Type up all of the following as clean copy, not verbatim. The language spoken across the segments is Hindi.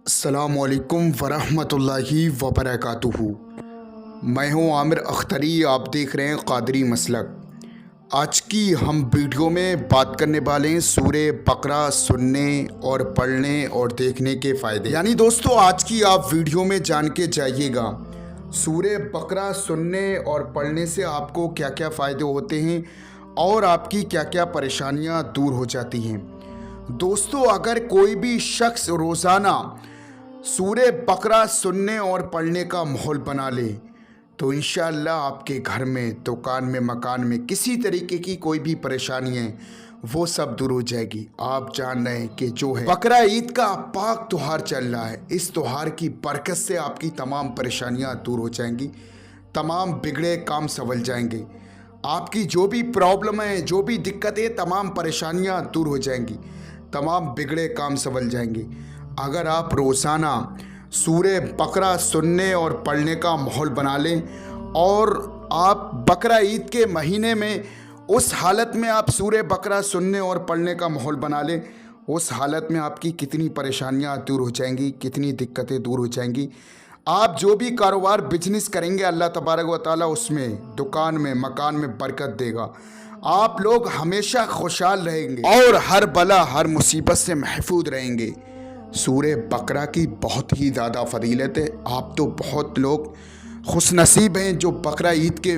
अस्सलामुअलैकुम वरहमतुल्लाहि वबरकातुहू। मैं हूं आमिर अख्तरी, आप देख रहे हैं क़ादरी मसलक। आज की हम वीडियो में बात करने वाले हैं सूरे बकरा सुनने और पढ़ने और देखने के फ़ायदे। यानी दोस्तों, आज की आप वीडियो में जान के जाइएगा सूरे बकरा सुनने और पढ़ने से आपको क्या क्या फ़ायदे होते हैं और आपकी क्या क्या परेशानियां दूर हो जाती हैं। दोस्तों, अगर कोई भी शख्स रोज़ाना सूरे बकरा सुनने और पढ़ने का माहौल बना ले तो इंशाअल्लाह आपके घर में, दुकान में, मकान में किसी तरीके की कोई भी परेशानी है वो सब दूर हो जाएगी। आप जान रहे हैं कि जो है बकरा ईद का पाक त्योहार चल रहा है, इस त्योहार की बरकत से आपकी तमाम परेशानियां दूर हो जाएंगी, तमाम बिगड़े काम संभल जाएंगे, आपकी जो भी प्रॉब्लम है, जो भी दिक्कतें, तमाम परेशानियां दूर हो जाएंगी, तमाम बिगड़े काम संभल जाएंगे। अगर आप रोज़ाना सूरे बकरा सुनने और पढ़ने का माहौल बना लें और आप बकरा ईद के महीने में उस हालत में आप सूरे बकरा सुनने और पढ़ने का माहौल बना लें, उस हालत में आपकी कितनी परेशानियां दूर हो जाएंगी, कितनी दिक्कतें दूर हो जाएंगी। आप जो भी कारोबार बिजनेस करेंगे अल्लाह तबारक व तआला उसमें, दुकान में, मकान में बरकत देगा। आप लोग हमेशा खुशहाल रहेंगे और हर बला, हर मुसीबत से महफूज रहेंगे। सूरे बकरा की बहुत ही ज़्यादा फजीलत है। आप तो बहुत लोग खुशनसीब हैं जो बकरा ईद के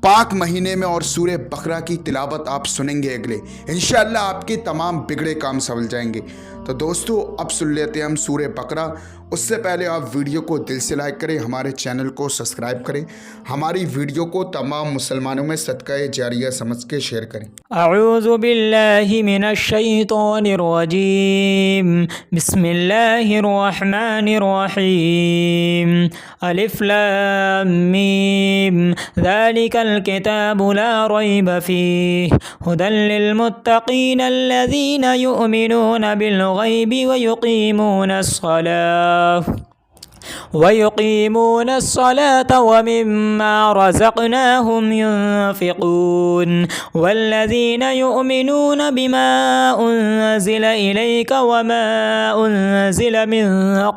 पाक महीने में और सूरे बकरा की तिलावत आप सुनेंगे अगले, इंशाअल्लाह आपके तमाम बिगड़े काम संभल जाएंगे। तो दोस्तों, अब सुन लेते हैं हम सूरे बकरा। उससे पहले आप वीडियो को दिल से लाइक करें, हमारे चैनल को सब्सक्राइब करें, हमारी वीडियो को तमाम मुसलमानों में सदका जारिया समझ के शेयर करें। अऊज़ु बिल्लाहि मिनश शैतानिर रजीम। बिस्मिल्लाहिर रहमानिर रहीम। अलिफ लाम मीम। ज़ालिकल किताबु ला रैब फीहि हुदल लिल मुत्तक़ीन अल्लज़ीना युमिनूना बिल गैबि व युक़ीमून अस्सलात व मिम्मा रज़क़नाहुम युनफ़िक़ून वल्लज़ीन युमिनून बिमा उन्ज़िल इलैक व मा उन्ज़िल मिन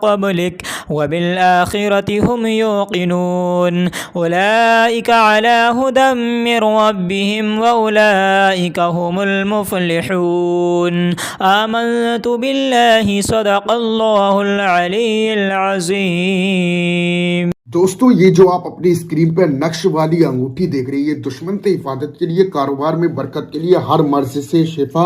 क़ब्लिक व बिल आखिरति हुम युक़िनून उलाइका अला हुदम मिर रब्बिहिम व उलाइका हुमुल मुफ़्लिहून। आमन्तु बिल्लाहि सदक़ल्लाहुल अलीयुल अज़ीम। दोस्तों, ये जो आप अपनी स्क्रीन पर नक्श वाली अंगूठी देख रही है, दुश्मन से हिफाजत के लिए, कारोबार में बरकत के लिए, हर मर्ज से शिफा,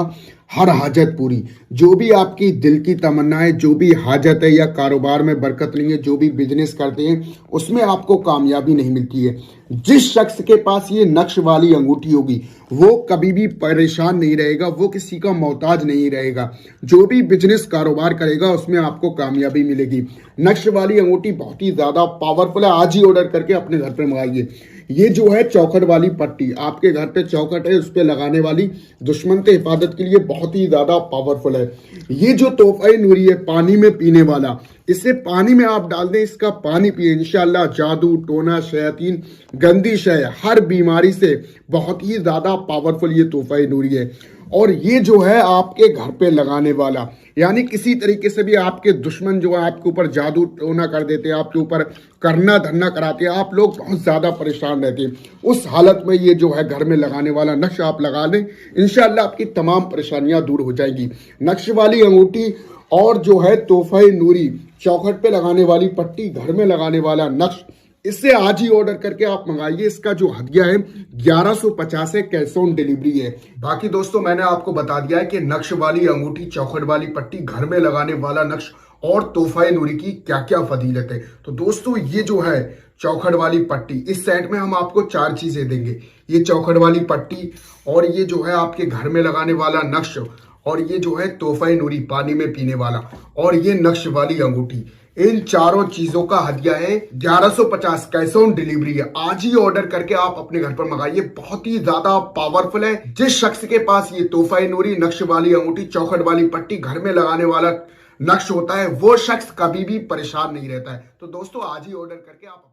हर हाजत पूरी। जो भी आपकी दिल की तमन्ना है, जो भी हाजत है या कारोबार में बरकत नहीं है, जो भी बिजनेस करते हैं उसमें आपको कामयाबी नहीं मिलती है, जिस शख्स के पास ये नक्श वाली अंगूठी होगी वो कभी भी परेशान नहीं रहेगा, वो किसी का मोहताज नहीं रहेगा। जो भी बिजनेस कारोबार करेगा उसमें आपको कामयाबी मिलेगी। नक्श वाली अंगूठी बहुत ही ज़्यादा पावरफुल है। आज ही ऑर्डर करके अपने घर पे मंगाइए। ये जो है चौखट वाली पट्टी, आपके घर पे चौखट है उस पे लगाने वाली, दुश्मन से हिफाजत के लिए बहुत ही ज़्यादा पावरफुल है। ये जो तोहफा नूरी है पानी में पीने वाला, इसे पानी में आप डाल दें, इसका पानी पिए, इंशाअल्लाह जादू टोना शयातीन गंदी शय हर बीमारी से बहुत ही ज़्यादा पावरफुल ये तोहफा नूरी है। और ये जो है आपके घर पे लगाने वाला, यानी किसी तरीके से भी आपके दुश्मन जो है आपके ऊपर जादू टोना कर देते हैं, आपके ऊपर करना धरना कराते हैं, आप लोग बहुत ज़्यादा परेशान रहते हैं, उस हालत में ये जो है घर में लगाने वाला नक्श आप लगा लें, इंशाअल्लाह आपकी तमाम परेशानियां दूर हो जाएंगी। नक्श वाली अंगूठी और जो है तोहफा नूरी, चौखट पे लगाने वाली पट्टी, घर में लगाने वाला नक्श, इससे आज ही ऑर्डर करके आप मंगाइए। इसका जो हदिया है 1150 है, कैश ऑन डिलीवरी है। बाकी दोस्तों, मैंने आपको बता दिया है कि नक्श वाली अंगूठी, चौखट वाली पट्टी, घर में लगाने वाला नक्श और तोहफा नूरी की क्या क्या फजीलत है। तो दोस्तों, ये जो है चौखट वाली पट्टी, इस सेट में हम आपको 4 चीजें देंगे। ये चौखट वाली पट्टी और ये जो है आपके घर में लगाने वाला नक्श और ये जो है तोहफा नूरी पानी में पीने वाला और ये नक्श वाली अंगूठी, इन चारों चीजों का हदिया है 1150, कैश ऑन डिलीवरी है। आज ही ऑर्डर करके आप अपने घर पर मंगाइए, बहुत ही ज्यादा पावरफुल है। जिस शख्स के पास ये तोहफा नूरी, नक्श वाली अंगूठी, चौखट वाली पट्टी, घर में लगाने वाला नक्श होता है, वो शख्स कभी भी परेशान नहीं रहता है। तो दोस्तों, आज ही ऑर्डर करके आप